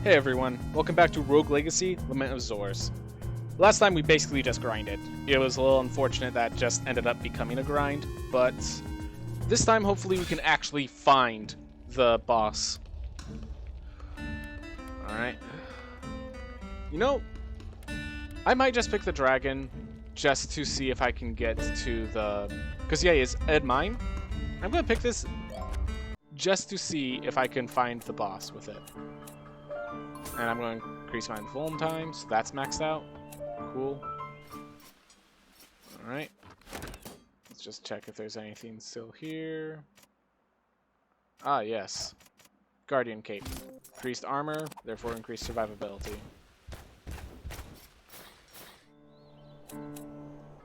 Hey everyone, welcome back to Rogue Legacy, Lament of Zors. Last time we basically just grinded. It was a little unfortunate that just ended up becoming a grind, but this time hopefully we can actually find the boss. Alright. You know, I might just pick the dragon just to see if I can get to the... Because yeah, it's Ed Mine. I'm going to pick this just to see if I can find the boss with it. And I'm going to increase my volume time, so that's maxed out. Cool. Alright. Let's just check if there's anything still here. Ah, yes. Guardian Cape. Increased armor, therefore increased survivability.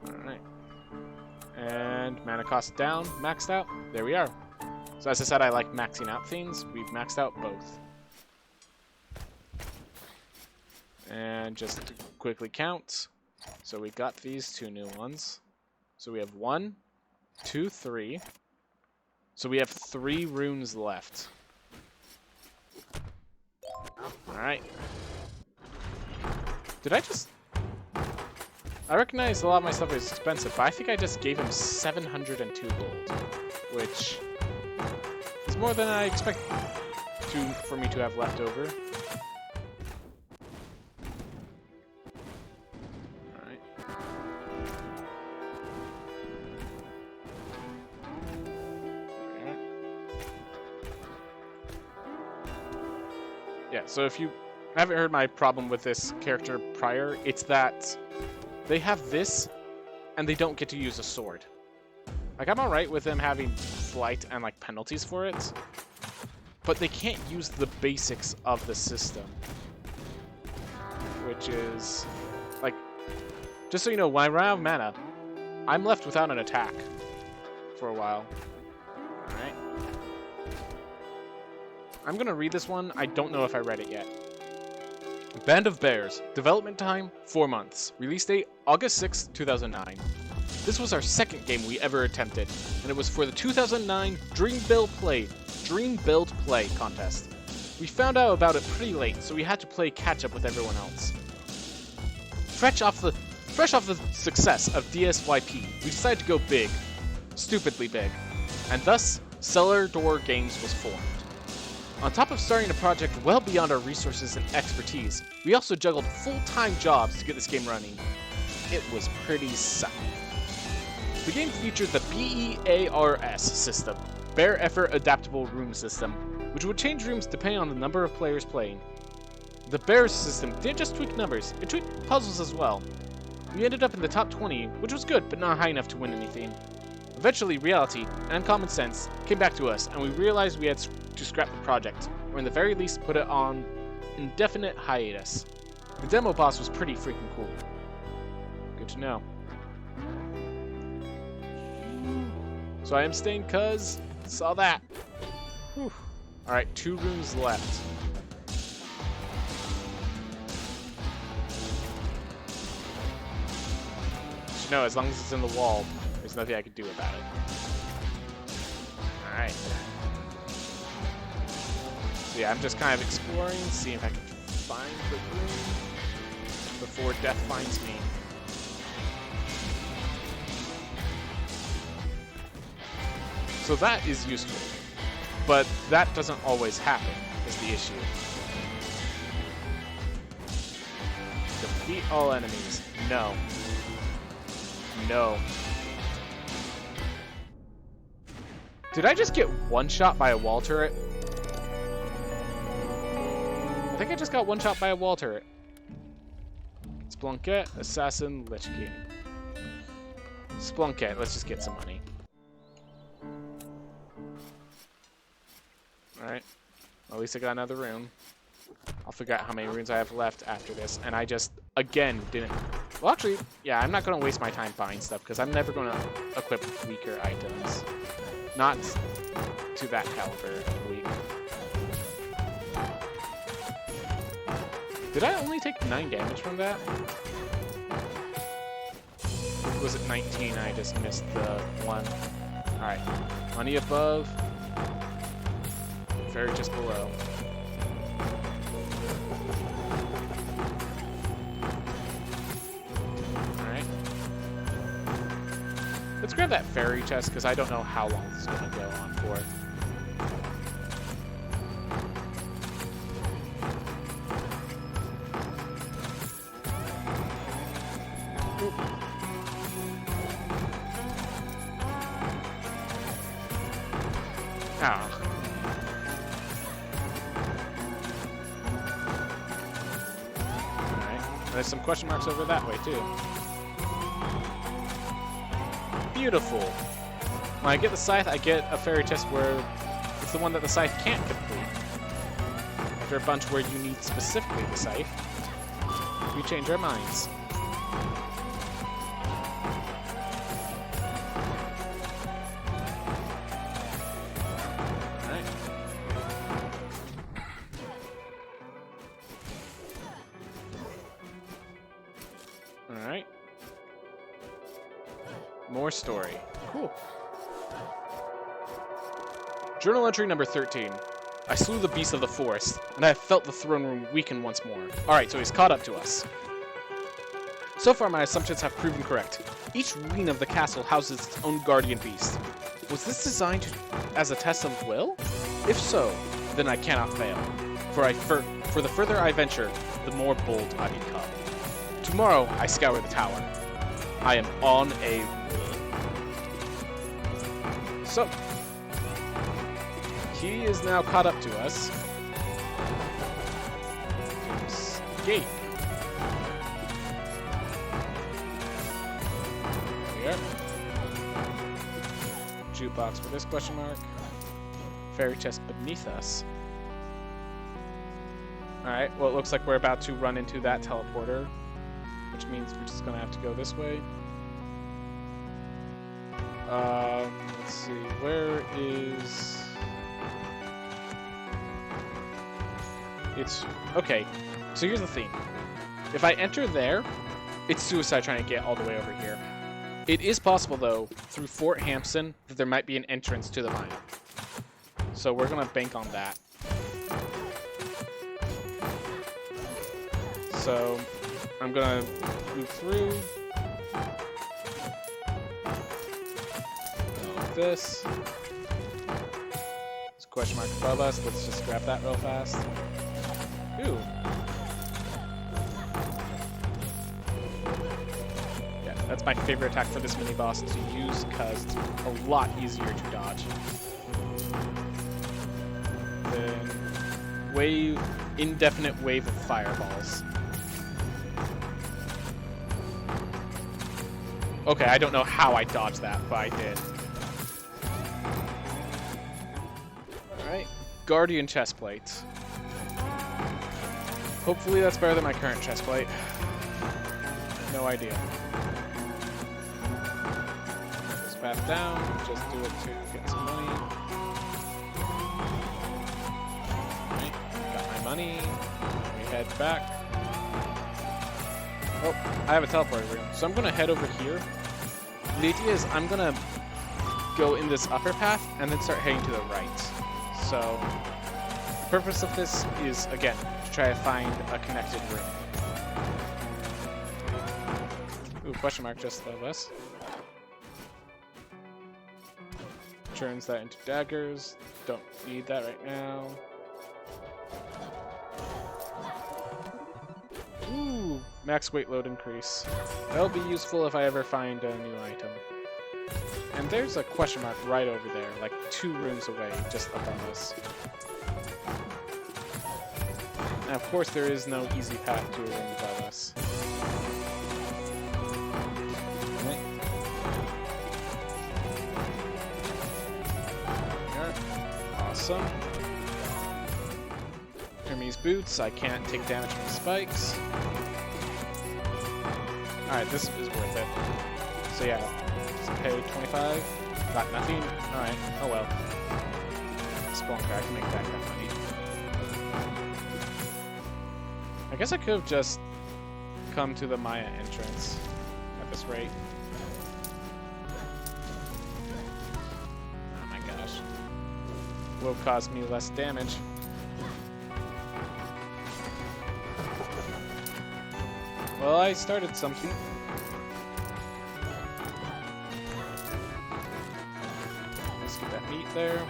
Alright. And mana cost down, maxed out. There we are. So as I said, I like maxing out things. We've maxed out both. And just to quickly count, so we got these two new ones. So we have 1, 2, 3. So we have 3 runes left. Alright. Did I just... I recognize a lot of my stuff is expensive, but I think I just gave him 702 gold. Which is more than I expect for me to have left over. Yeah, so if you haven't heard my problem with this character prior, it's that they have this, and they don't get to use a sword. Like, I'm alright with them having flight and, like, penalties for it, but they can't use the basics of the system. Which is, like, just so you know, when I run out of mana, I'm left without an attack for a while. Alright. I'm gonna read this one. I don't know if I read it yet. Band of Bears. Development time, 4 months. Release date, August 6, 2009. This was our second game we ever attempted, and it was for the 2009 Dream Build Play contest. We found out about it pretty late, so we had to play catch up with everyone else. Fresh off the success of DSYP, we decided to go big. Stupidly big. And thus, Cellar Door Games was formed. On top of starting a project well beyond our resources and expertise, we also juggled full-time jobs to get this game running. It was pretty sucky. The game featured the BEARS system, Bare Effort Adaptable Room System, which would change rooms depending on the number of players playing. The BEARS system didn't just tweak numbers, it tweaked puzzles as well. We ended up in the top 20, which was good, but not high enough to win anything. Eventually, reality and common sense came back to us, and we realized we had to scrap the project, or in the very least put it on indefinite hiatus. The demo boss was pretty freaking cool. Good to know. So I am staying cuz saw that. Alright, 2 rooms left. But you know, as long as it's in the wall, there's nothing I can do about it. Alright. So yeah, I'm just kind of exploring, seeing if I can find the room before death finds me. So that is useful, but that doesn't always happen, is the issue. Defeat all enemies. No. No. Did I just get one-shot by a wall turret? I think I just got one-shot by a wall turret. Splunket, Assassin, Lich King. Splunket, let's just get some money. Alright. At least I got another rune. I'll figure out how many runes I have left after this. And I just, again, didn't... Well, actually, yeah, I'm not going to waste my time buying stuff, because I'm never going to equip weaker items. Not to that caliber weak. Did I only take 9 damage from that? Or was it 19? I just missed the one. Alright. Money above. Fairy just below. Let's grab that fairy chest, because I don't know how long this is going to go on for. Ah. Alright. There's some question marks over that way, too. Beautiful. When I get the scythe, I get a fairy chest where it's the one that the scythe can't complete. After a bunch where you need specifically the scythe, we change our minds. Alright. More story. Cool. Journal entry number 13. I slew the beast of the forest, and I have felt the throne room weaken once more. Alright, so he's caught up to us. So far, my assumptions have proven correct. Each ruin of the castle houses its own guardian beast. Was this designed as a test of will? If so, then I cannot fail. For the further I venture, the more bold I become. Tomorrow, I scour the tower. I am on a roll. So, he is now caught up to us. Escape. Here. Jukebox for this question mark. Fairy chest beneath us. Alright, well it looks like we're about to run into that teleporter, which means we're just gonna have to go this way. Let's see, where is... It's... Okay, so here's the thing. If I enter there, it's suicide trying to get all the way over here. It is possible, though, through Fort Hampson, that there might be an entrance to the mine. So we're gonna bank on that. So, I'm gonna move through. Like this. There's a question mark above us. Let's just grab that real fast. Ooh. Yeah, that's my favorite attack for this mini boss to use because it's a lot easier to dodge. Then indefinite wave of fireballs. Okay, I don't know how I dodged that, but I did. Alright, Guardian chestplate. Hopefully that's better than my current chestplate. No idea. This path down, just do it to get some money. Alright, got my money. We head back. Oh, I have a teleporter room, so I'm gonna head over here. The idea is I'm gonna go in this upper path and then start heading to the right. So the purpose of this is, again, to try to find a connected room. Ooh, question mark just above us. Turns that into daggers. Don't need that right now. Ooh, max weight load increase. That'll be useful if I ever find a new item. And there's a question mark right over there, like 2 rooms away, just above us. And of course there is no easy path to a room above us. Okay. There. Awesome. Hermes boots, I can't take damage from spikes. Alright, this is worth it. So yeah, let's pay 25. Got nothing. Alright, oh well. Spelunker, I can make back that money. I guess I could have just come to the Maya entrance at this rate. Oh my gosh. Will cause me less damage. Well, I started something. there.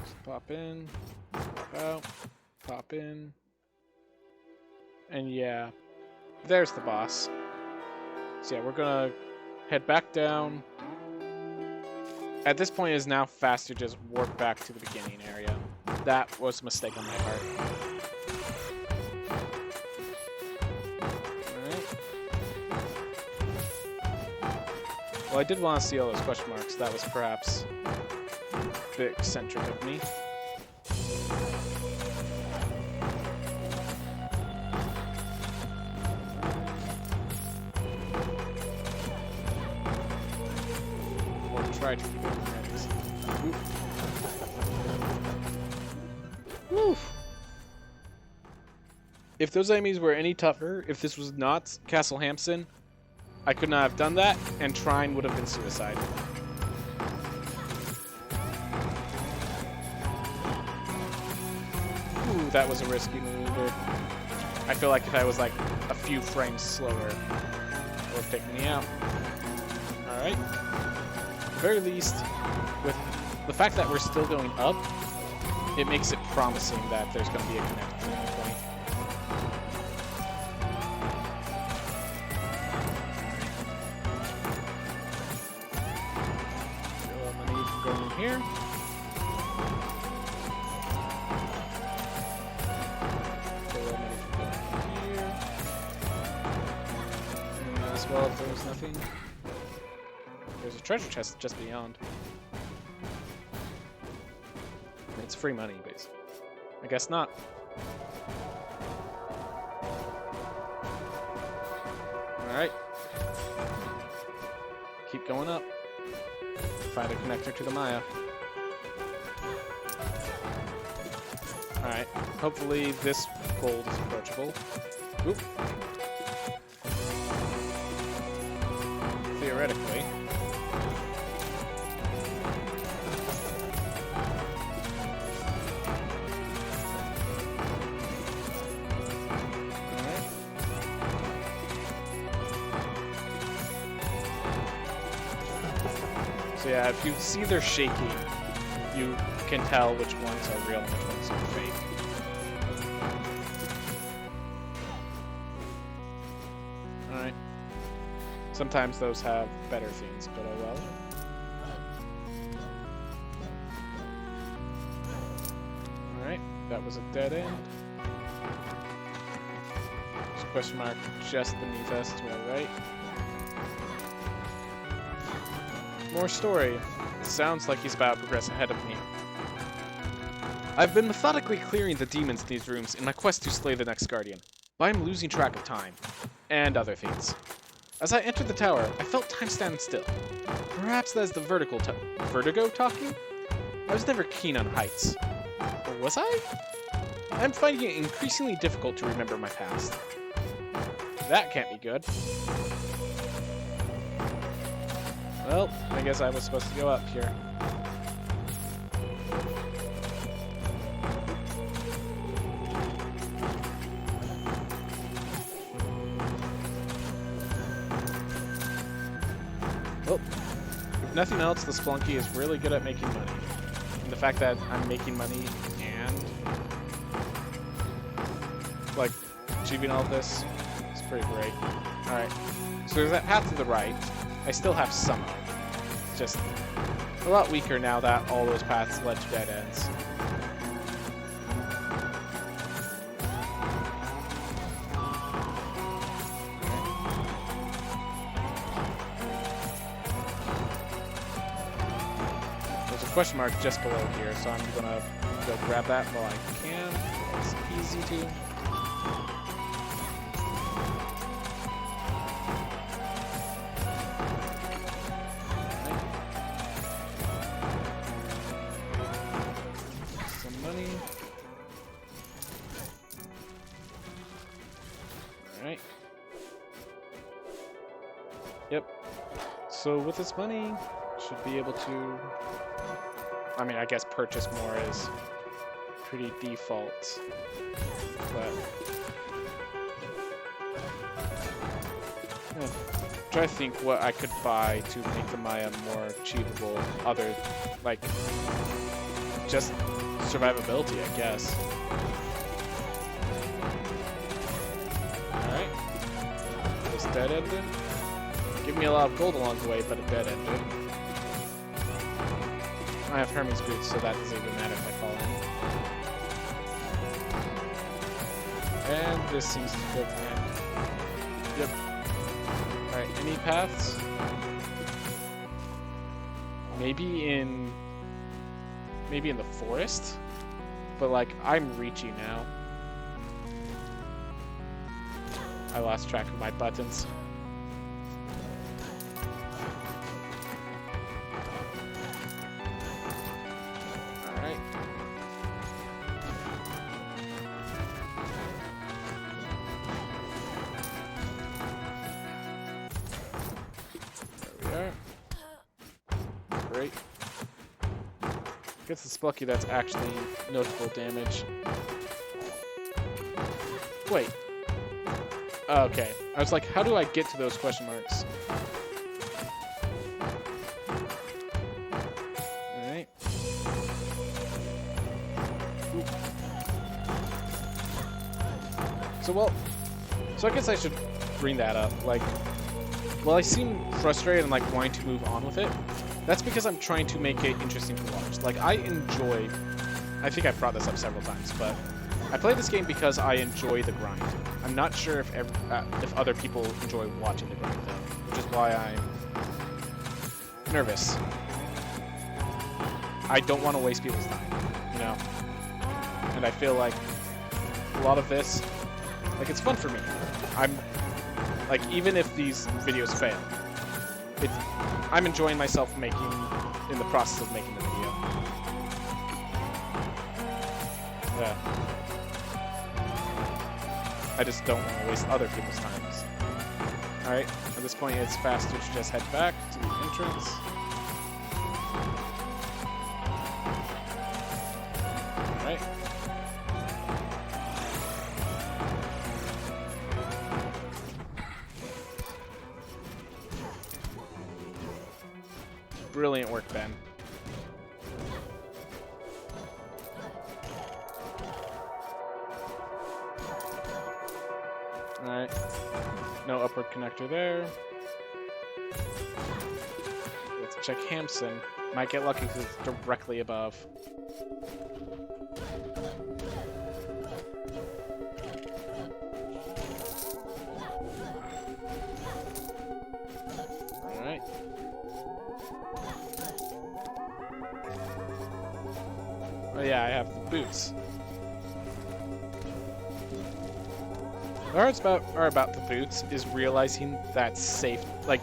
Just pop in, pop out, pop in. And yeah, there's the boss. So yeah, we're gonna head back down. At this point, it is now fast to just warp back to the beginning area. That was a mistake on my part. Alright. Well, I did want to see all those question marks. That was perhaps a bit eccentric of me. Try to keep it in enemies. Woof. If those enemies were any tougher, if this was not Castle Hampson, I could not have done that, and trying would have been suicide. Ooh, that was a risky maneuver. I feel like if I was like a few frames slower, it would have taken me out. Alright. At the very least, with the fact that we're still going up, it makes it promising that there's going to be a connect at any point. So I'm going to need going in here. As well, if there was nothing. There's a treasure chest just beyond. It's free money, basically. I guess not. Alright. Keep going up. Find a connector to the Maya. Alright. Hopefully this gold is approachable. Oop. Theoretically. So yeah, if you see they're shaking, you can tell which ones are real and which ones are fake. Alright. Sometimes those have better things, but oh well. Alright, that was a dead end. There's a question mark just beneath us to our right. More story. It sounds like he's about to progress ahead of me. I've been methodically clearing the demons in these rooms in my quest to slay the next guardian, but I'm losing track of time. And other things. As I entered the tower, I felt time stand still. Perhaps that is the vertigo talking? I was never keen on heights. Or was I? I'm finding it increasingly difficult to remember my past. That can't be good. Well, I guess I was supposed to go up here. Well, if nothing else, the Splunky is really good at making money. And the fact that I'm making money and, like, achieving all of this is pretty great. Alright, so there's that path to the right. I still have some of it. It's just a lot weaker now that all those paths led to dead ends. There's a question mark just below here, so I'm gonna go grab that while I can. It's easy to. So with this money, should be able to, I mean, I guess purchase more is pretty default, but yeah, try to think what I could buy to make the Maya more achievable, other, like, just survivability, I guess. Alright. This dead ended. Give me a lot of gold along the way, but it dead ended. I have Hermes boots, so that doesn't even matter if I fall in. And this seems to go fine. Yep. Alright, any paths? Maybe in the forest? But like, I'm reachy now. I lost track of my buttons. Alright. There we are. Great. Gets the Splucky, that's actually notable damage. Wait. Okay. I was like, how do I get to those question marks? Alright. So I guess I should bring that up. Like, well, I seem frustrated and like wanting to move on with it. That's because I'm trying to make it interesting to watch. Like, I think I've brought this up several times, but I play this game because I enjoy the grind. I'm not sure if other people enjoy watching the grind, though, which is why I'm nervous. I don't want to waste people's time, you know? And I feel like a lot of this, like, it's fun for me. Like, even if these videos fail, I'm enjoying myself in the process of making the video. Yeah. I just don't want to waste other people's times. Alright, at this point it's faster to just head back to the entrance. Alright. Brilliant work, Ben. Alright. No upward connector there. Let's check Hamson. Might get lucky because it's directly above. Alright. Oh yeah, I have the boots. The hardest part about the boots is realizing that safe, like,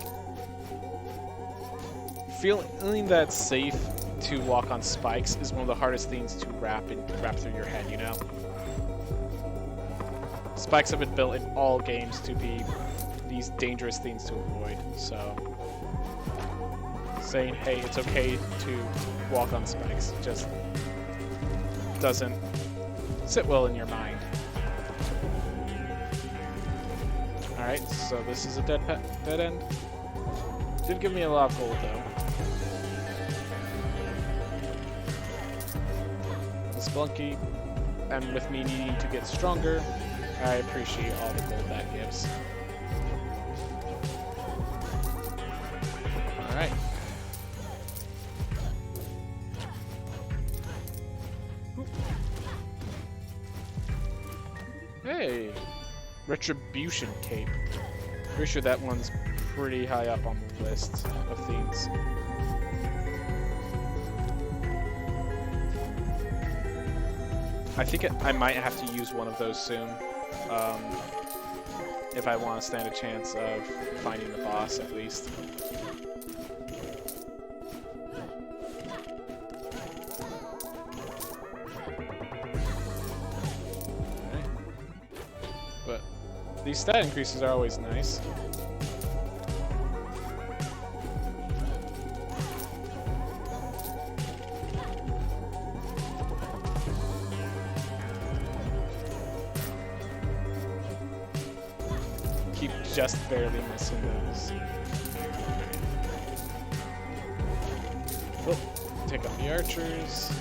feeling that safe to walk on spikes is one of the hardest things to wrap through your head, you know? Spikes have been built in all games to be these dangerous things to avoid, so saying, hey, it's okay to walk on spikes just doesn't sit well in your mind. Alright, so this is a dead end. Did give me a lot of gold, though. The Spelunky, and with me needing to get stronger, I appreciate all the gold that gives. Alright. Hey! Retribution Cape. Pretty sure that one's pretty high up on the list of themes. I think I might have to use one of those soon, if I want to stand a chance of finding the boss, at least. These stat increases are always nice. Keep just barely missing those. take up the archers.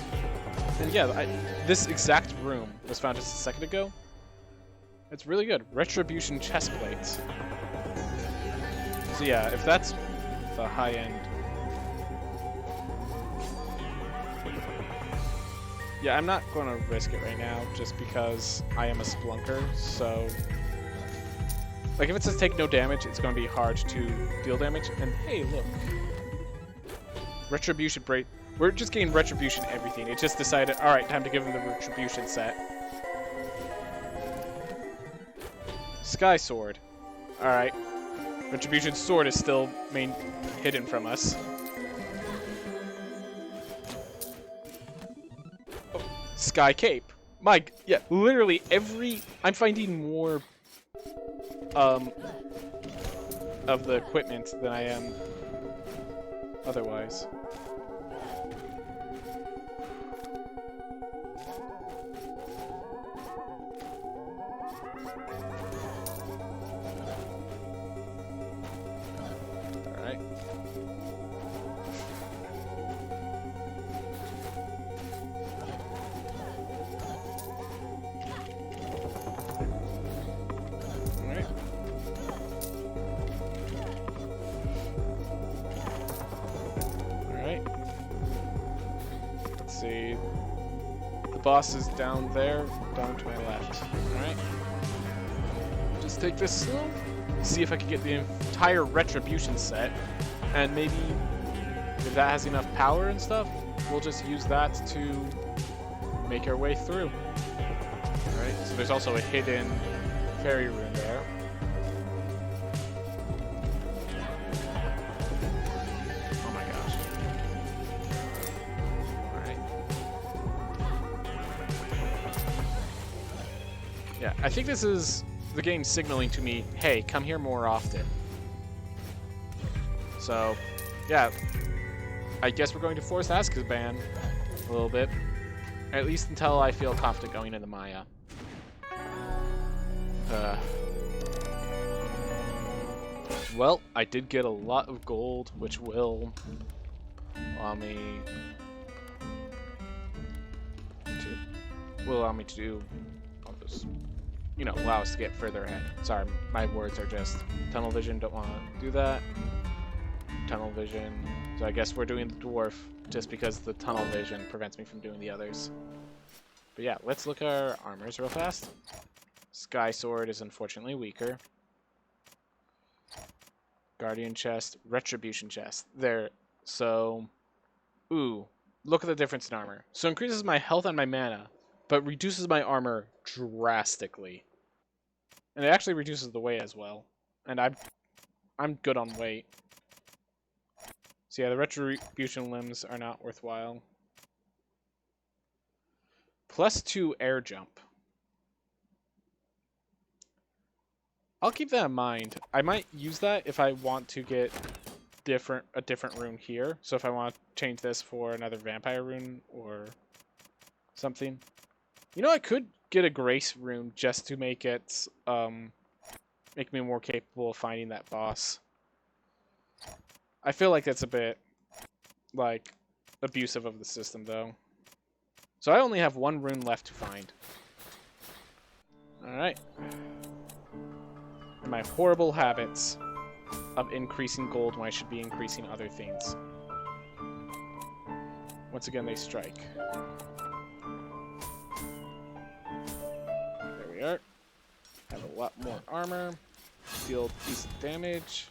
And yeah, this exact room was found just a second ago. It's really good. Retribution chest plates. So yeah, if that's the high end. Yeah, I'm not going to risk it right now just because I am a splunker, so... Like, if it says take no damage, it's going to be hard to deal damage. And hey, look. Retribution break. We're just getting Retribution everything. It just decided, alright, time to give him the Retribution set. Sky Sword. Alright. Retribution Sword is still hidden from us. Sky Cape. Yeah, literally I'm finding more of the equipment than I am otherwise. Alright. See, the boss is down there, down to my left. Alright. Just take this slow. See if I can get the entire Retribution set. And maybe if that has enough power and stuff, we'll just use that to make our way through. Alright, so there's also a hidden fairy rune there. Yeah, I think this is the game signaling to me, hey, come here more often. So, yeah, I guess we're going to force Azkaban a little bit. At least until I feel confident going into Maya. Well, I did get a lot of gold, which will allow me to do all this. You know, allow us to get further ahead. Sorry, my words are just tunnel vision, don't want to do that. Tunnel vision. So I guess we're doing the dwarf just because the tunnel vision prevents me from doing the others. But yeah, let's look at our armors real fast. Sky Sword is unfortunately weaker. Guardian chest, Retribution chest. There. So, ooh, look at the difference in armor. So increases my health and my mana, but reduces my armor drastically. And it actually reduces the weight as well. And I'm good on weight. So yeah, the Retribution limbs are not worthwhile. +2 air jump. I'll keep that in mind. I might use that if I want to get a different rune here. So if I want to change this for another vampire rune or something. You know, I could get a grace rune just to make it make me more capable of finding that boss. I feel like that's a bit like abusive of the system though. So I only have one rune left to find. Alright. And my horrible habits of increasing gold when I should be increasing other things. Once again, they strike. There we are. Have a lot more armor. Deal decent damage.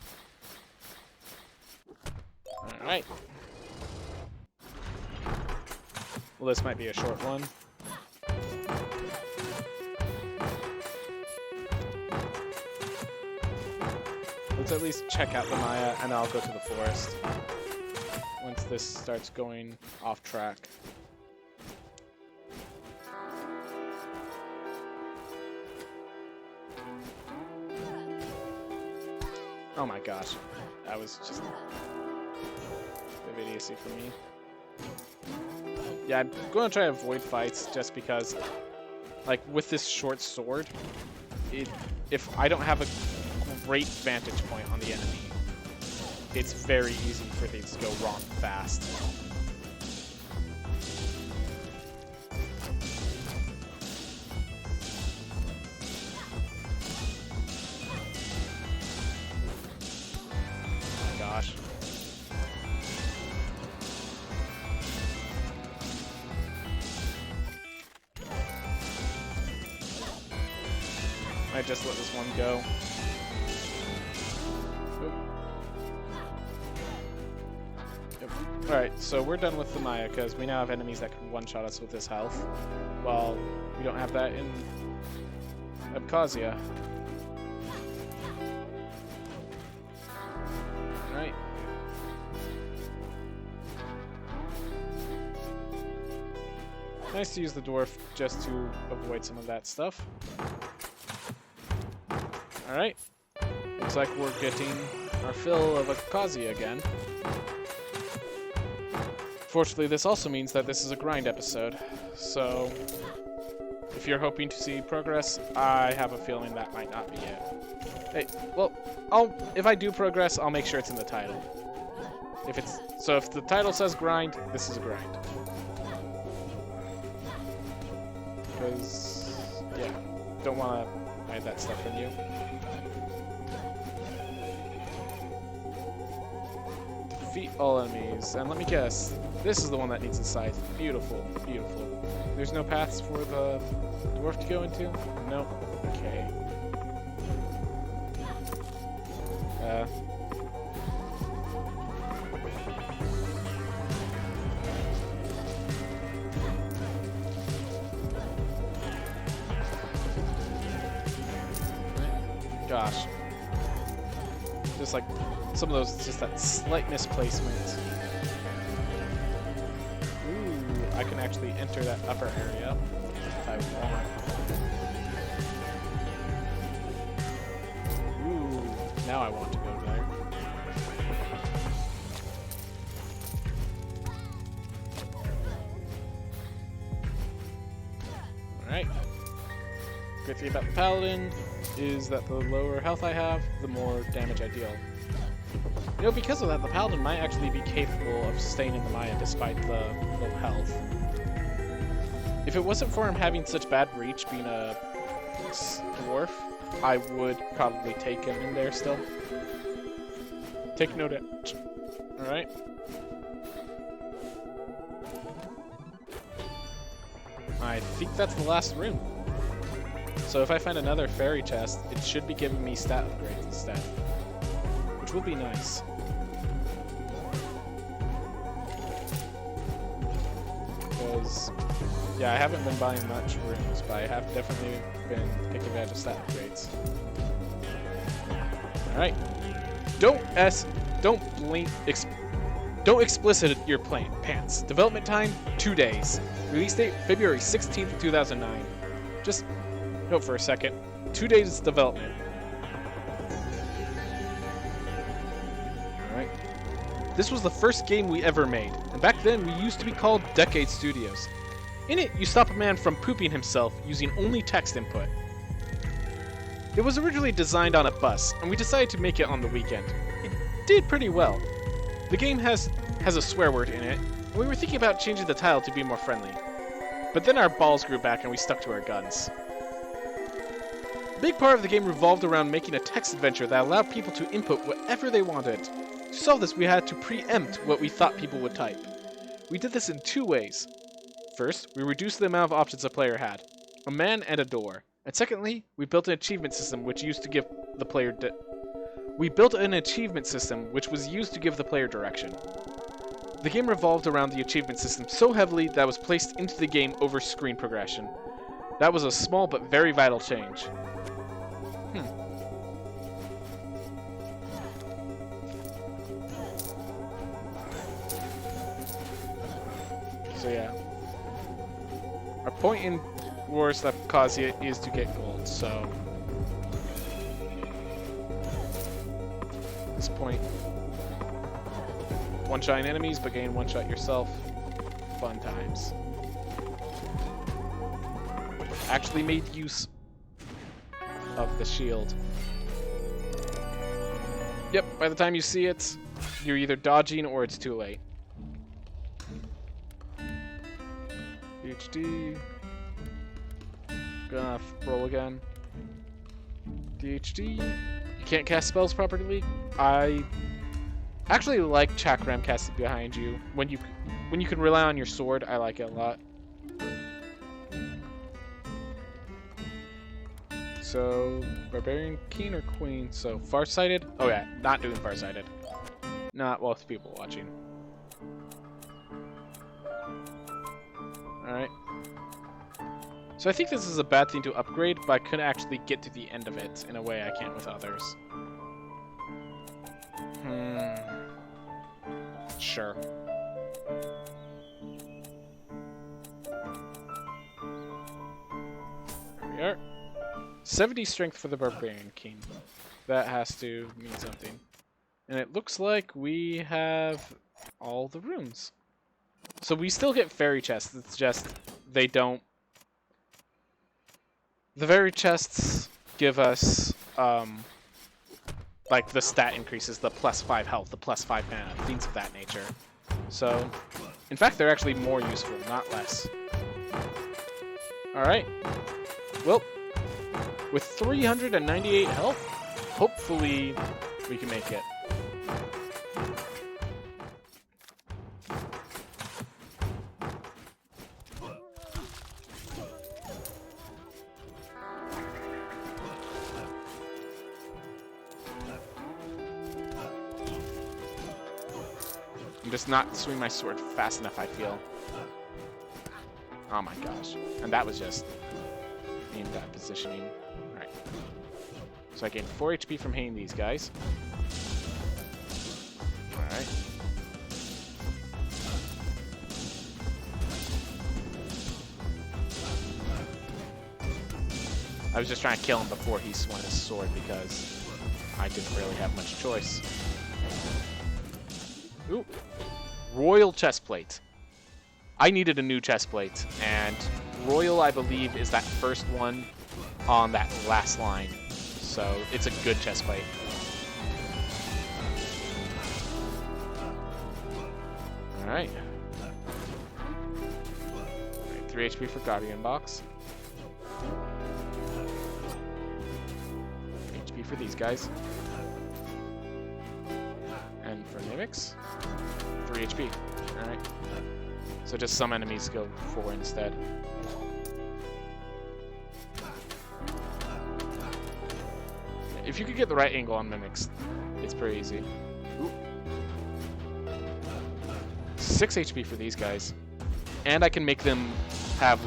Alright. Well, this might be a short one. Let's at least check out the Maya, and I'll go to the forest once this starts going off track. Oh my gosh, that was just a bit idiocy for me. Yeah, I'm going to try to avoid fights just because, like, with this short sword, if I don't have a great vantage point on the enemy, it's very easy for things to go wrong fast. I just let this one go? Yep. Alright, so we're done with the Maya because we now have enemies that can one-shot us with this health. Well, we don't have that in Abkhazia. Alright. Nice to use the dwarf just to avoid some of that stuff. Alright. Looks like we're getting our fill of Abkhazia again. Fortunately, this also means that this is a grind episode. So, if you're hoping to see progress, I have a feeling that might not be it. Hey, well, if I do progress, I'll make sure it's in the title. If the title says grind, this is a grind. Because, yeah, don't want to hide that stuff from you. Defeat all enemies, and let me guess, this is the one that needs a scythe. Beautiful, beautiful. There's no paths for the dwarf to go into? Nope. Okay. Gosh. Just like some of those, just that slight misplacement. Ooh, I can actually enter that upper area if I want. Ooh, now I want to go there. Alright. Good thing about the Paladin is that the lower health I have, the more damage I deal. You know, because of that, the Paladin might actually be capable of sustaining the Maya despite the low health. If it wasn't for him having such bad reach being a dwarf, I would probably take him in there still. Take no damage. Alright. I think that's the last room. So if I find another fairy chest, it should be giving me stat upgrades instead, which will be nice. Because, yeah, I haven't been buying much rooms, but I have definitely been taking advantage of stat upgrades. All right, don't explicit your pants. Development time 2 days. Release date February 16th, 2009. Just note for a second. 2 days development. Alright. This was the first game we ever made, and back then we used to be called Decade Studios. In it, you stop a man from pooping himself using only text input. It was originally designed on a bus, and we decided to make it on the weekend. It did pretty well. The game has a swear word in it, and we were thinking about changing the title to be more friendly. But then our balls grew back and we stuck to our guns. A big part of the game revolved around making a text adventure that allowed people to input whatever they wanted. To solve this, we had to preempt what we thought people would type. We did this in 2 ways. First, we reduced the amount of options a player had, a man and a door. And secondly, we built an achievement system which used to give the player was used to give the player direction. The game revolved around the achievement system so heavily that it was placed into the game over screen progression. That was a small but very vital change. So yeah. Our point in Wars Left Abkhazia is to get gold, so at this point, one-shot enemies, but gain one-shot yourself. Fun times. Actually made use of the shield. Yep, by the time you see it, you're either dodging or it's too late. DHD. Gonna roll again. DHD. You can't cast spells properly. I actually like Chakram casting behind you. When you can rely on your sword, I like it a lot. So, Barbarian King or Queen? So, Farsighted? Oh yeah, not doing Farsighted. Not with people watching. Alright. So I think this is a bad thing to upgrade, but I could actually get to the end of it in a way I can't with others. Sure. There we are. 70 strength for the Barbarian King. That has to mean something. And it looks like we have all the runes. So we still get fairy chests, it's just they don't... The fairy chests give us, like the stat increases, the +5 health, the +5 mana, things of that nature. So, in fact, they're actually more useful, not less. Alright. Well, with 398 health, hopefully we can make it. I'm just not swinging my sword fast enough, I feel. Oh my gosh. And that was just aimed at positioning. Alright. So I gained 4 HP from hitting these guys. Alright. I was just trying to kill him before he swung his sword because I didn't really have much choice. Ooh. Royal chestplate. I needed a new chestplate, and Royal, I believe, is that first one on that last line. So it's a good chestplate. Alright. 3 HP for Guardian Box. 3 HP for these guys. And for Mimics, 3 HP. Alright. So just some enemies go 4 instead. If you could get the right angle on Mimics, it's pretty easy. Ooh. 6 HP for these guys. And I can make them have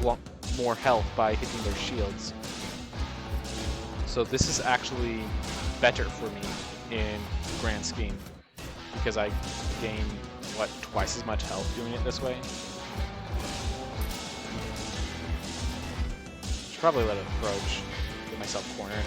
more health by hitting their shields. So this is actually better for me in the grand scheme. Because I gain, what, twice as much health doing it this way? Should probably let it approach. Get myself cornered.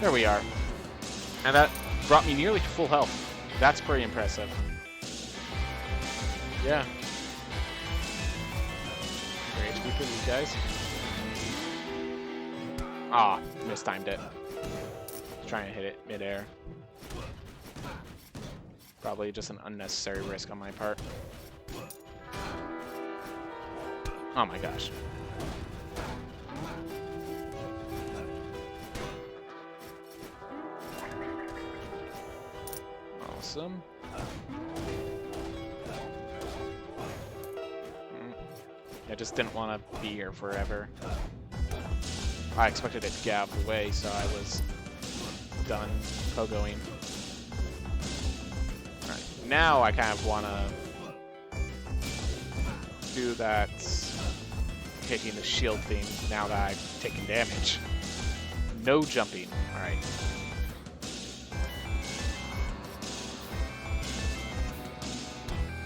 There we are. And that brought me nearly to full health. That's pretty impressive. Yeah. 3 HP for these guys. Ah, mistimed it. Trying to hit it midair. Probably just an unnecessary risk on my part. Oh my gosh. Awesome. I just didn't want to be here forever. I expected it to get out of the way, so I was done pogoing. Alright, now I kind of want to do that hitting the shield thing now that I've taken damage. No jumping. Alright.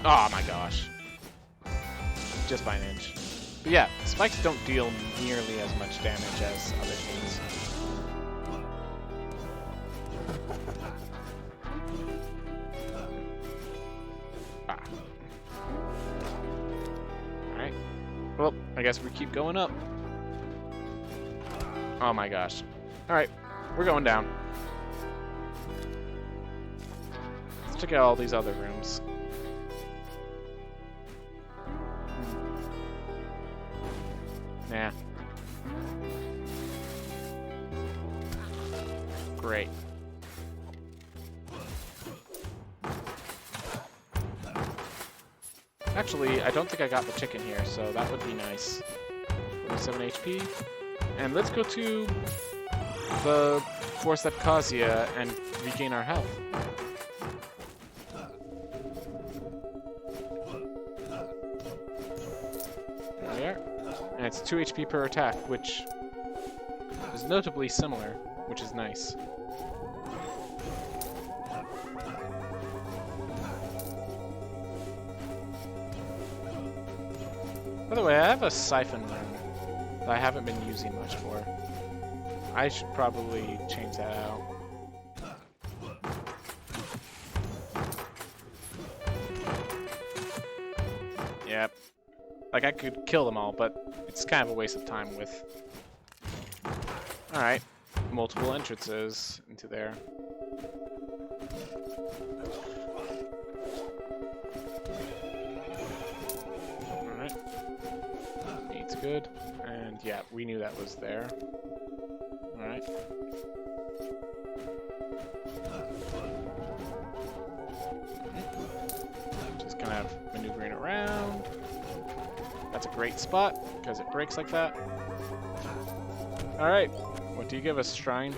Oh my gosh. Just by an inch. But yeah, spikes don't deal nearly as much damage as other things. Ah. Alright. Well, I guess we keep going up. Oh my gosh. Alright, we're going down. Let's check out all these other rooms. Nah. Great. Actually, I don't think I got the chicken here, so that would be nice. 47 HP. And let's go to the Forest Abkhazia and regain our health. There we are. And it's 2 HP per attack, which is notably similar, which is nice. By the way, I have a siphon room that I haven't been using much for. I should probably change that out. Yep. Like, I could kill them all, but it's kind of a waste of time with... Alright. Multiple entrances into there. Alright. Eight's good. And yeah, we knew that was there. Alright. Just kind of maneuvering around. That's a great spot, because it breaks like that. Alright, what do you give us, Shrine?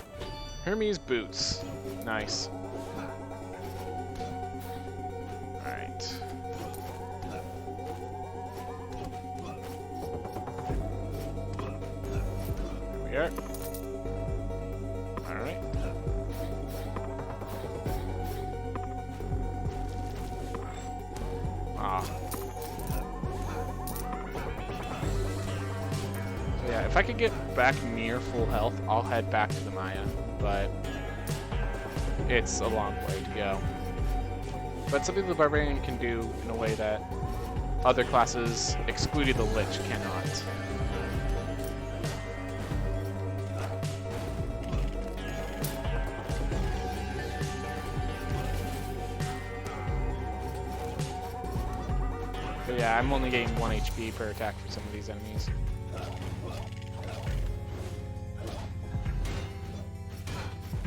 Hermes boots. Nice. Alright. There we are. Alright. Ah. So yeah, if I could get back near full health, I'll head back to the Maya, but it's a long way to go. But something the Barbarian can do in a way that other classes, excluding the Lich, cannot. But yeah, I'm only getting 1 HP per attack for some of these enemies.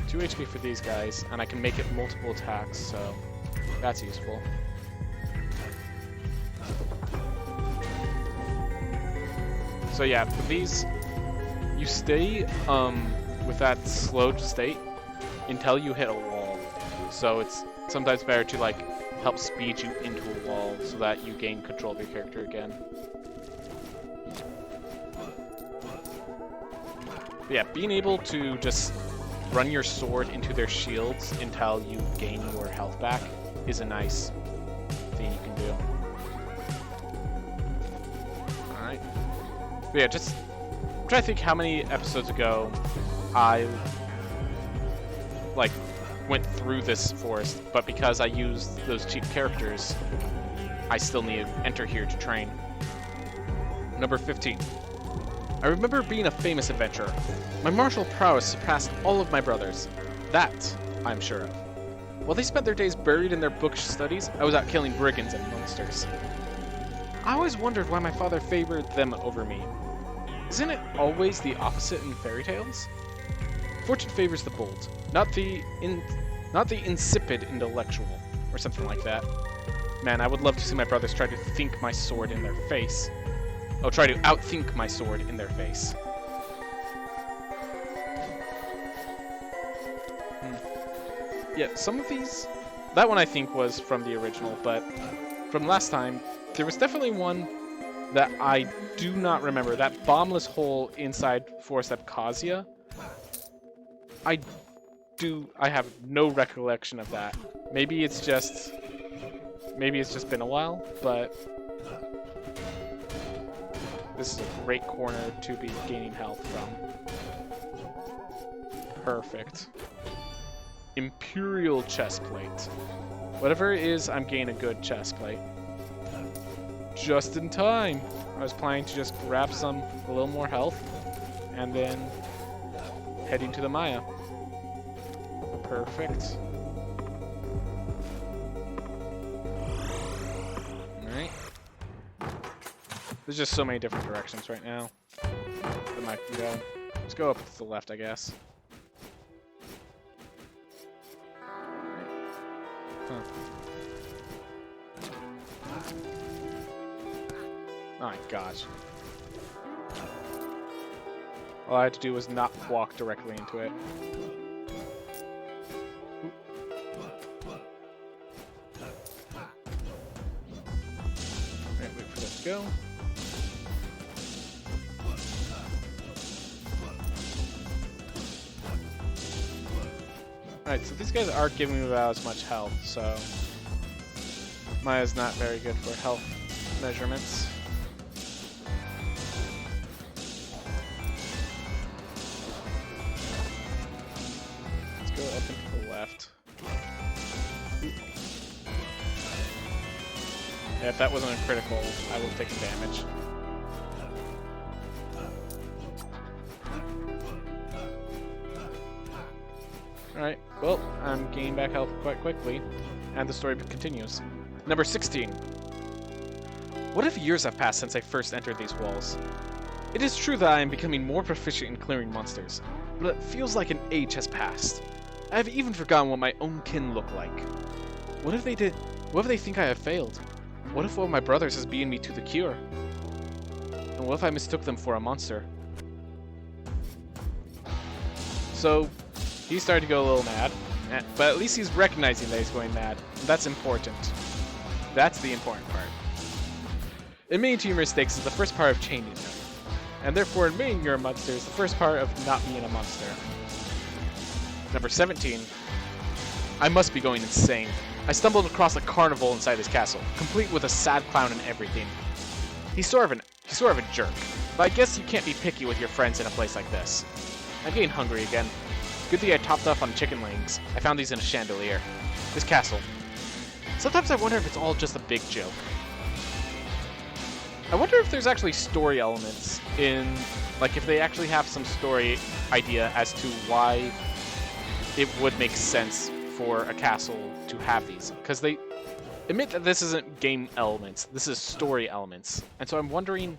Two HP for these guys, and I can make it multiple attacks, so that's useful. So yeah, for these, you stay with that slowed state until you hit a wall. So it's sometimes better to like help speed you into a wall so that you gain control of your character again. But yeah, being able to just run your sword into their shields until you gain your health back is a nice thing you can do. Alright. But yeah, just try to think how many episodes ago I like went through this forest, but because I used those cheap characters, I still need to enter here to train. Number 15. I remember being a famous adventurer. My martial prowess surpassed all of my brothers. That I'm sure of. While they spent their days buried in their bookish studies, I was out killing brigands and monsters. I always wondered why my father favored them over me. Isn't it always the opposite in fairy tales? Fortune favors the bold, not the insipid intellectual, or something like that. Man, I would love to see my brothers try to think my sword in their face. Oh, try to outthink my sword in their face. Yeah, some of these... That one I think was from the original, but from last time, there was definitely one that I do not remember. That bombless hole inside Forest Abkhazia. I have no recollection of that. Maybe it's just been a while, but this is a great corner to be gaining health from. Perfect. Imperial chestplate. Whatever it is, I'm gaining a good chestplate. Just in time. I was planning to just grab a little more health, and then heading to the Maya. Perfect. Alright. There's just so many different directions right now that I can go. Let's go up to the left, I guess. Huh. Oh my gosh. All I had to do was not walk directly into it. Alright, wait for that to go. Alright, so these guys are giving me about as much health, so Maya's not very good for health measurements. Let's go up and to the left. Yeah, if that wasn't a critical, I would have taken damage. Alright, well, I'm gaining back health quite quickly, and the story continues. Number 16. What if years have passed since I first entered these walls? It is true that I am becoming more proficient in clearing monsters, but it feels like an age has passed. I have even forgotten what my own kin look like. What if they think I have failed? What if one of my brothers has beaten me to the cure? And what if I mistook them for a monster? So, he started to go a little mad, but at least he's recognizing that he's going mad. That's important. That's the important part. Admitting to your mistakes is the first part of changing them, and therefore admitting you're a monster is the first part of not being a monster. Number 17. I must be going insane. I stumbled across a carnival inside this castle, complete with a sad clown and everything. He's sort of a jerk, but I guess you can't be picky with your friends in a place like this. I'm getting hungry again. Good thing I topped up on chicken wings. I found these in a chandelier. This castle. Sometimes I wonder if it's all just a big joke. I wonder if there's actually story elements in, like if they actually have some story idea as to why it would make sense for a castle to have these. Because they admit that this isn't game elements, this is story elements. And so I'm wondering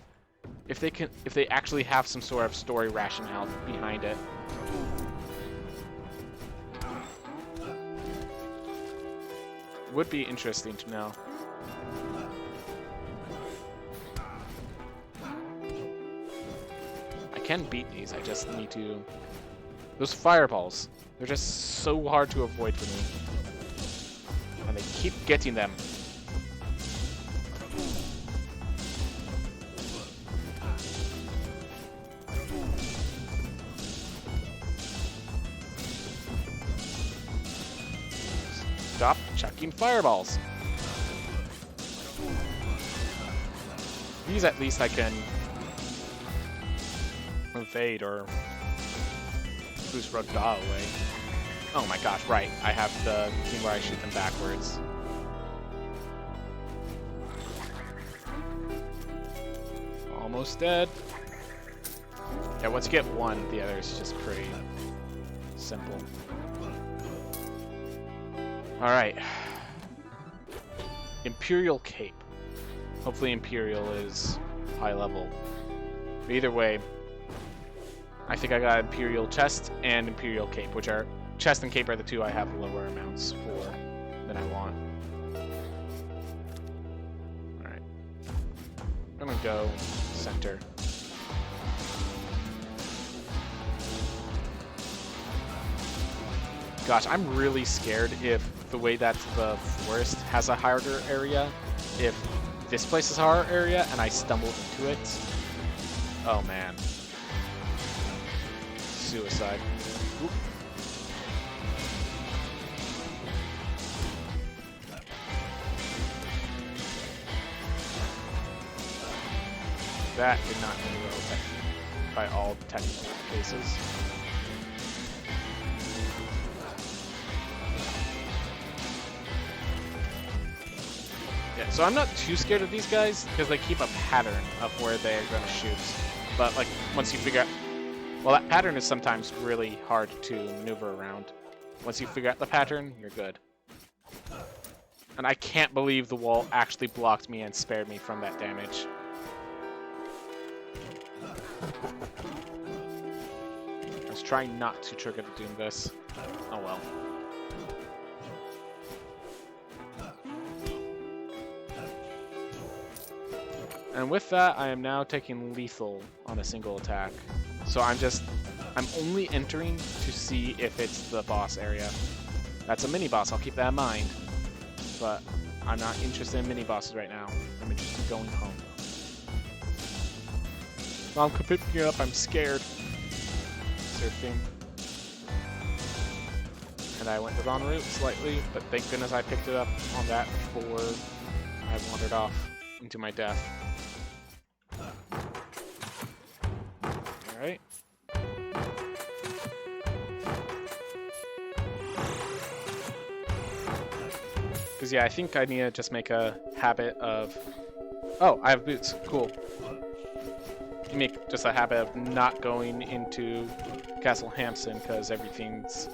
if they actually have some sort of story rationale behind it. Would be interesting to know. I can beat these, I just need to... Those fireballs, they're just so hard to avoid for me. And they keep getting them. Stop chucking fireballs. These at least I can evade or boost Rodal away. Oh my gosh, right. I have the thing where I shoot them backwards. Almost dead. Yeah, once you get one, the other is just pretty simple. Alright. Imperial Cape. Hopefully Imperial is high level. But either way, I think I got Imperial Chest and Imperial Cape, which are... Chest and Cape are the two I have lower amounts for than I want. Alright. I'm gonna go center. Gosh, I'm really scared if the way that the forest has a harder area, if this place is a harder area and I stumble into it. Oh man. Suicide. Oop. That did not end well by all technical cases. Yeah, so I'm not too scared of these guys because they keep a pattern of where they're going to shoot. But like once you figure out, well, that pattern is sometimes really hard to maneuver around. Once you figure out the pattern, you're good. And I can't believe the wall actually blocked me and spared me from that damage. I was trying not to trigger the Doom this. Oh well. And with that, I am now taking lethal on a single attack. So I'm only entering to see if it's the boss area. That's a mini boss, I'll keep that in mind. But I'm not interested in mini bosses right now. I'm interested in going home. While I'm picking it up, I'm scared. Surfing. And I went the wrong route slightly, but thank goodness I picked it up on that before I wandered off into my death. Alright. Because yeah, I think I need to just make a habit of... Oh, I have boots. Cool. You make just a habit of not going into Castle Hampson because everything's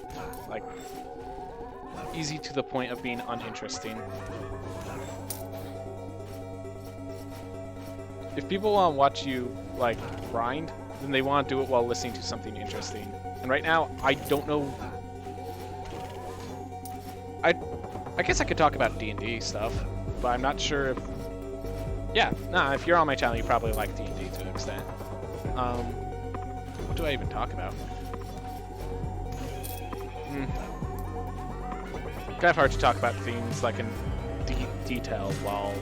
like easy to the point of being uninteresting. If people want to watch you like grind, then they want to do it while listening to something interesting. And right now, I don't know. I guess I could talk about D&D stuff, but I'm not sure if... Yeah, nah, if you're on my channel, you probably like D&D to an extent. What do I even talk about? Kind of hard to talk about things like in detail while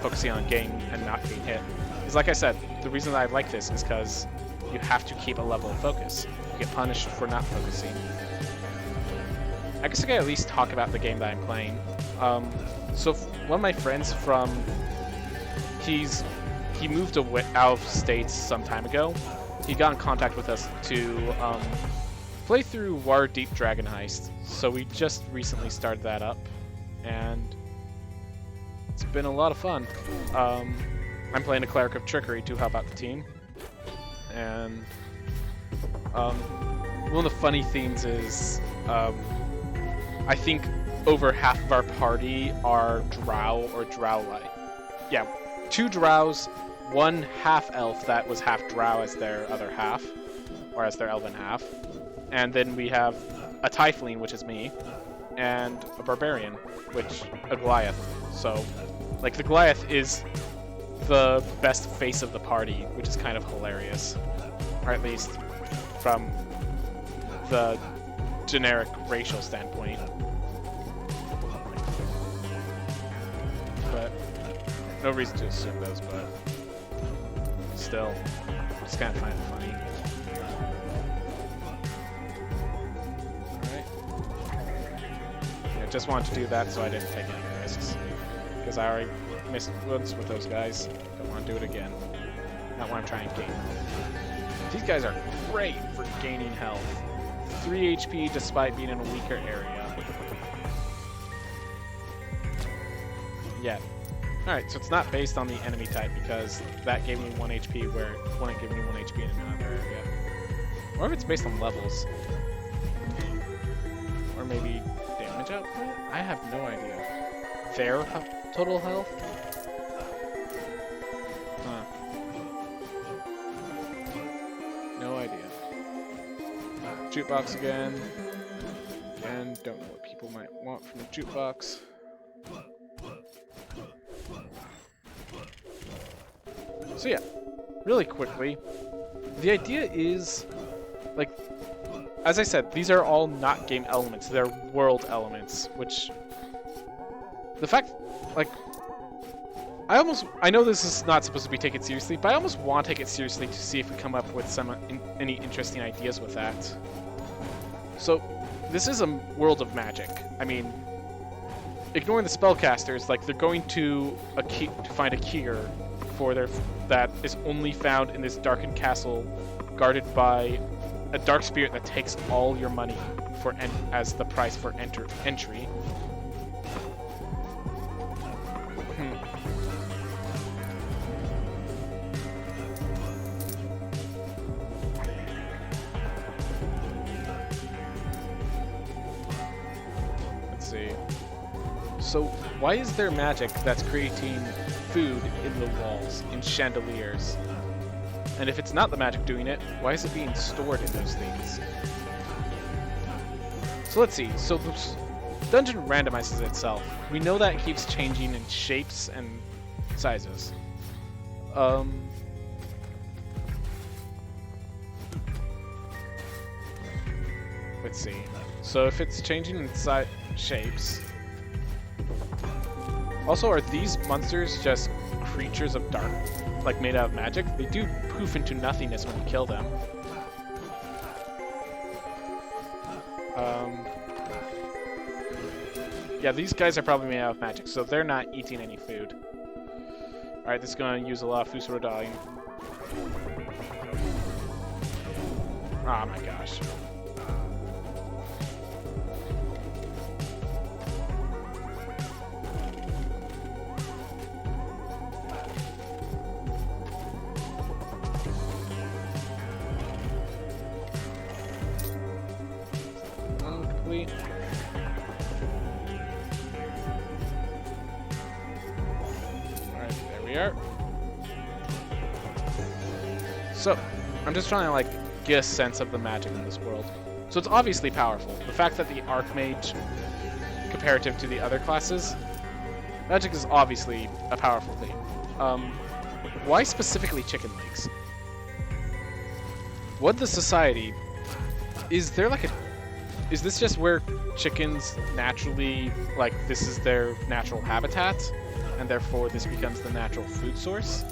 focusing on a game and not getting hit. Because like I said, the reason that I like this is because you have to keep a level of focus. You get punished for not focusing. I guess I can at least talk about the game that I'm playing. So one of my friends from... He moved out of states some time ago. He got in contact with us to play through Waterdeep Dragon Heist. So we just recently started that up, and it's been a lot of fun. I'm playing a Cleric of Trickery to help out the team. And one of the funny things is I think over half of our party are Drow or Drow-like. Yeah, 2 Drows, 1 half-elf that was half Drow as their other half, or as their elven half. And then we have a Tiefling, which is me, and a Barbarian, a Goliath. So, like, the Goliath is the best face of the party, which is kind of hilarious. Or at least from the generic racial standpoint. But no reason to assume those, but still, just kind of find it funny. Alright. Yeah, just wanted to do that so I didn't take any risks. Because I already missed once with those guys. Don't want to do it again. Not when I'm trying to gain health. These guys are great for gaining health. 3 HP despite being in a weaker area. Yeah. Alright, so it's not based on the enemy type because that gave me 1 HP where it wouldn't give me 1 HP in another area. Or if it's based on levels. Or maybe damage output? I have no idea. Their total health? Huh. No idea. Jukebox again. And don't know what people might want from the jukebox. So yeah, really quickly, the idea is, like, as I said, these are all not game elements, they're world elements, which, the fact, like, I know this is not supposed to be taken seriously, but I almost want to take it seriously to see if we come up with any interesting ideas with that. So, this is a world of magic. I mean, ignoring the spellcasters, like, they're going to find a cure for that is only found in this darkened castle, guarded by a dark spirit that takes all your money as the price for entry. Let's see. So why is there magic that's creating food in the walls, in chandeliers? And if it's not the magic doing it, why is it being stored in those things? So let's see. So dungeon randomizes itself. We know that it keeps changing in shapes and sizes. Let's see. So if it's changing in shapes... Also, are these monsters just creatures of dark, like made out of magic? They do poof into nothingness when you kill them. Yeah, these guys are probably made out of magic, so they're not eating any food. Alright, this is going to use a lot of Fusurodali. Oh my gosh. Complete. Alright, there we are. So, I'm just trying to like get a sense of the magic in this world. So it's obviously powerful. The fact that the Archmage, comparative to the other classes, magic is obviously a powerful thing. Why specifically chicken legs? What the society... Is there like a... Is this just where chickens naturally, like, this is their natural habitat, and therefore this becomes the natural food source?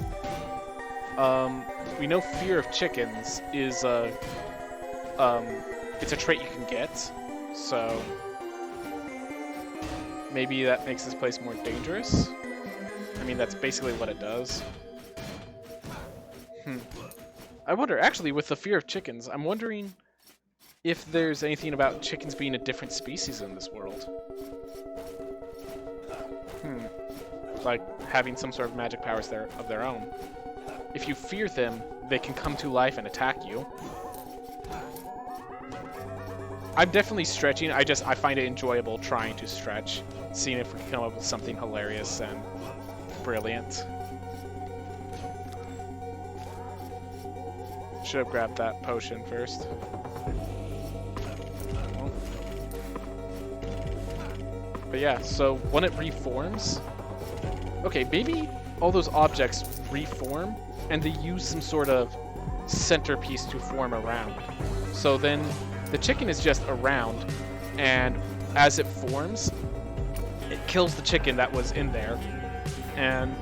We know fear of chickens is it's a trait you can get, so maybe that makes this place more dangerous. I mean, that's basically what it does. I wonder, actually, with the fear of chickens, I'm wondering if there's anything about chickens being a different species in this world. Like having some sort of magic powers of their own. If you fear them, they can come to life and attack you. I'm definitely stretching. I find it enjoyable trying to stretch, seeing if we can come up with something hilarious and brilliant. Should have grabbed that potion first. But yeah, so when it reforms... Okay, maybe all those objects reform, and they use some sort of centerpiece to form around. So then the chicken is just around, and as it forms, it kills the chicken that was in there, and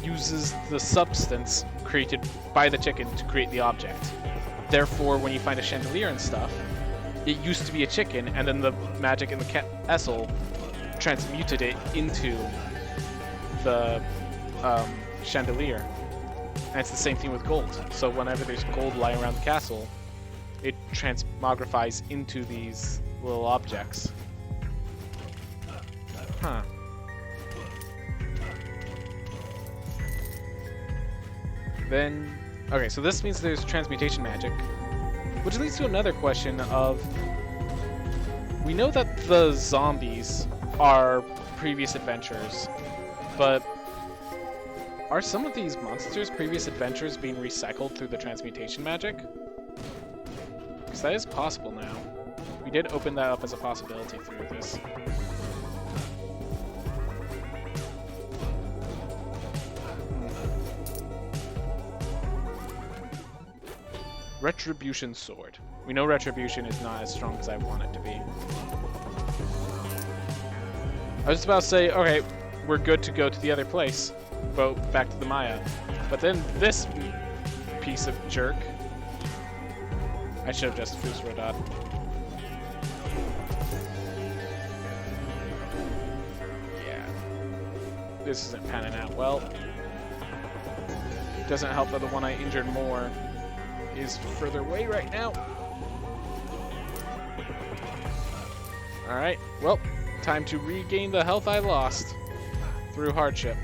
uses the substance created by the chicken to create the object. Therefore, when you find a chandelier and stuff, it used to be a chicken, and then the magic in the castle transmuted it into the chandelier. And it's the same thing with gold. So whenever there's gold lying around the castle, it transmogrifies into these little objects. Huh. Then, okay, so this means there's transmutation magic, which leads to another question of, we know that the zombies are previous adventures, but are some of these monsters' previous adventures being recycled through the transmutation magic? Because that is possible now. We did open that up as a possibility through this. Retribution Sword. We know Retribution is not as strong as I want it to be. I was just about to say, okay, we're good to go to the other place. Boat back to the Maya. But then this piece of jerk. I should have just Fusrodot. Yeah. This isn't panning out well. Doesn't help that the one I injured more is further away right now. Alright, well, time to regain the health I lost through hardship.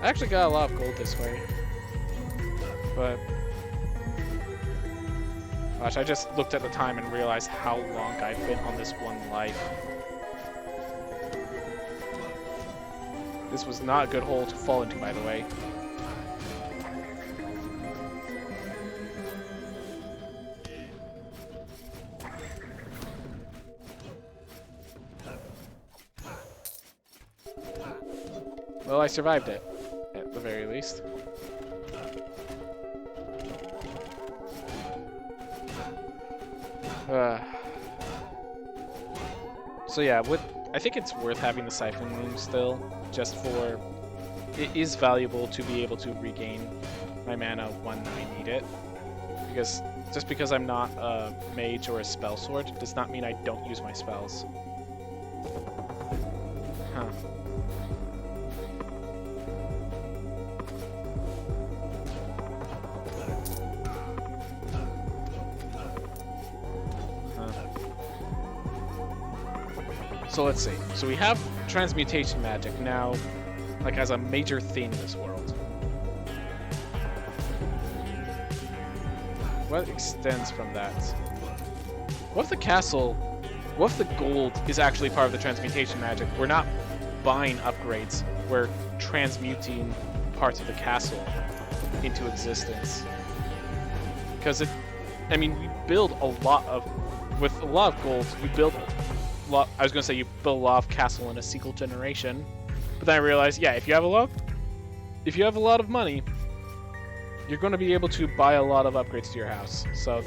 I actually got a lot of gold this way, but gosh, I just looked at the time and realized how long I've been on this one life. This was not a good hole to fall into, by the way. Well, I survived it, at the very least. So yeah, I think it's worth having the Siphon Room still, just for... It is valuable to be able to regain my mana when I need it. Because just because I'm not a mage or a spell sword does not mean I don't use my spells. Huh. So let's see. So we have transmutation magic now, like as a major theme in this world. What extends from that? What if the castle, what if the gold is actually part of the transmutation magic? We're not buying upgrades, we're transmuting parts of the castle into existence. Because I mean, we build a lot of, with a lot of gold, you build I was gonna say you build a lot of castle in a single generation, but then I realized, yeah, if you have a lot of money, you're going to be able to buy a lot of upgrades to your house. So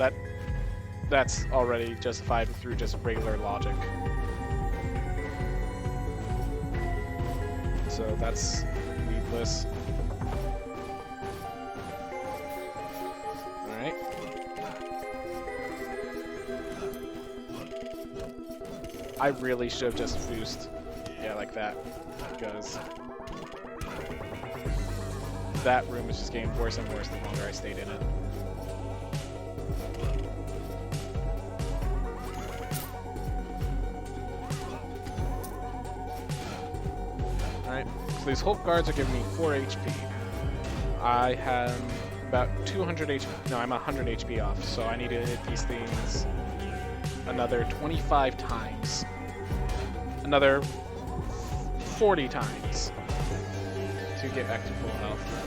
that's already justified through just regular logic. So that's needless. Alright. I really should have just boosted. Yeah, like that. Because that room is just getting worse and worse the longer I stayed in it. Alright, so these Hulk guards are giving me 4 HP. I have about 200 HP. No, I'm 100 HP off, so I need to hit these things another 25 times. Another 40 times to get back to full health.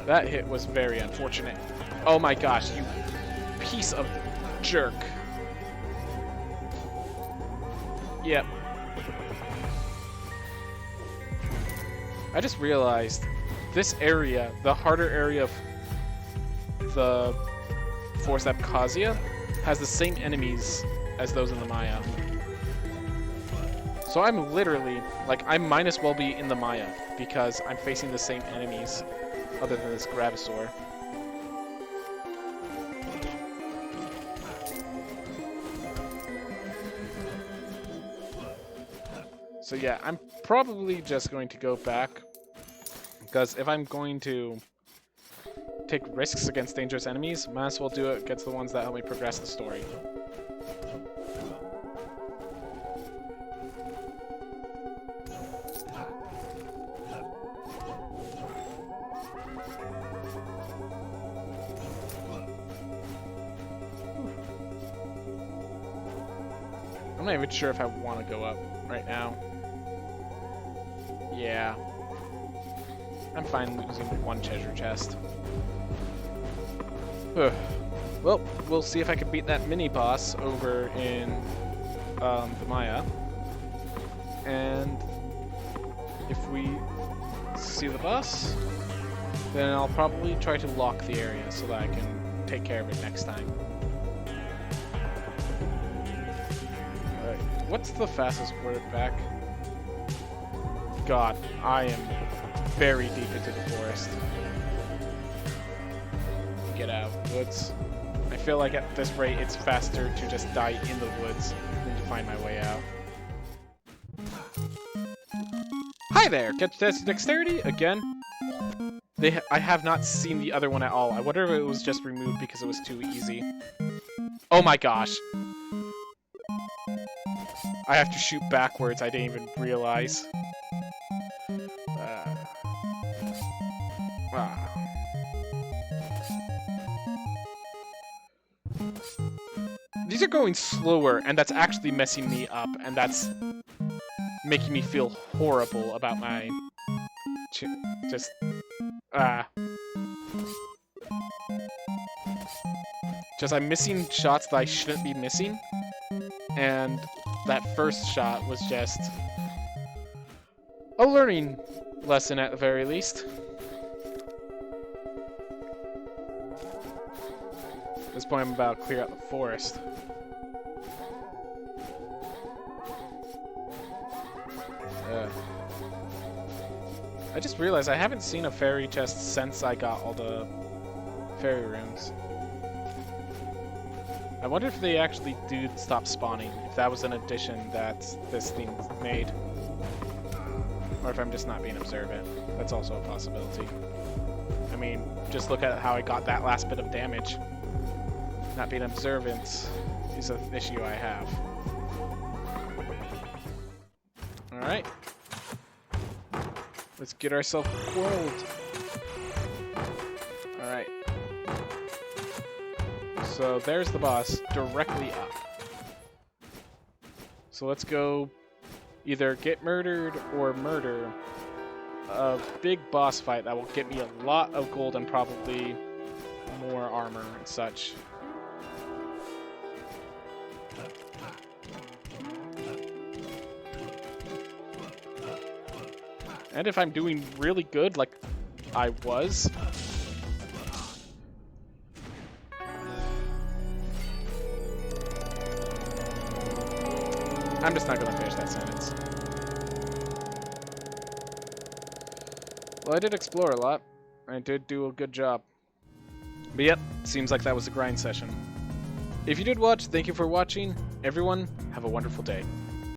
That hit was very unfortunate. Oh my gosh, you piece of jerk. Yep. I just realized this area, the harder area of the Force Abkhazia, has the same enemies as those in the Maya. So I'm literally, like, I might as well be in the Maya because I'm facing the same enemies other than this Gravisaur. So yeah, I'm probably just going to go back because if I'm going to take risks against dangerous enemies, might as well do it against the ones that help me progress the story. I'm not even sure if I want to go up right now. Yeah. I'm fine losing one treasure chest. Ugh. Well, we'll see if I can beat that mini-boss over in the Maya. And if we see the boss, then I'll probably try to lock the area so that I can take care of it next time. Alright, what's the fastest word back? God, I am very deep into the forest. Get out, woods. I feel like at this rate it's faster to just die in the woods than to find my way out. Hi there! Get dexterity again? I have not seen the other one at all. I wonder if it was just removed because it was too easy. Oh my gosh. I have to shoot backwards, I didn't even realize. These are going slower, and that's actually messing me up, and that's making me feel horrible about my... Just I'm missing shots that I shouldn't be missing, and that first shot was just... a learning lesson at the very least. At this point, I'm about to clear out the forest. I just realized I haven't seen a fairy chest since I got all the fairy rooms. I wonder if they actually do stop spawning, if that was an addition that this thing made. Or if I'm just not being observant. That's also a possibility. I mean, just look at how I got that last bit of damage. Not being observant is an issue I have. Alright. Let's get ourselves quelled. Alright. So there's the boss, directly up. So let's go either get murdered or murder a big boss fight that will get me a lot of gold and probably more armor and such. And if I'm doing really good, like I was, I'm just not going to finish that sentence. Well, I did explore a lot. I did do a good job. But yep, seems like that was a grind session. If you did watch, thank you for watching. Everyone, have a wonderful day.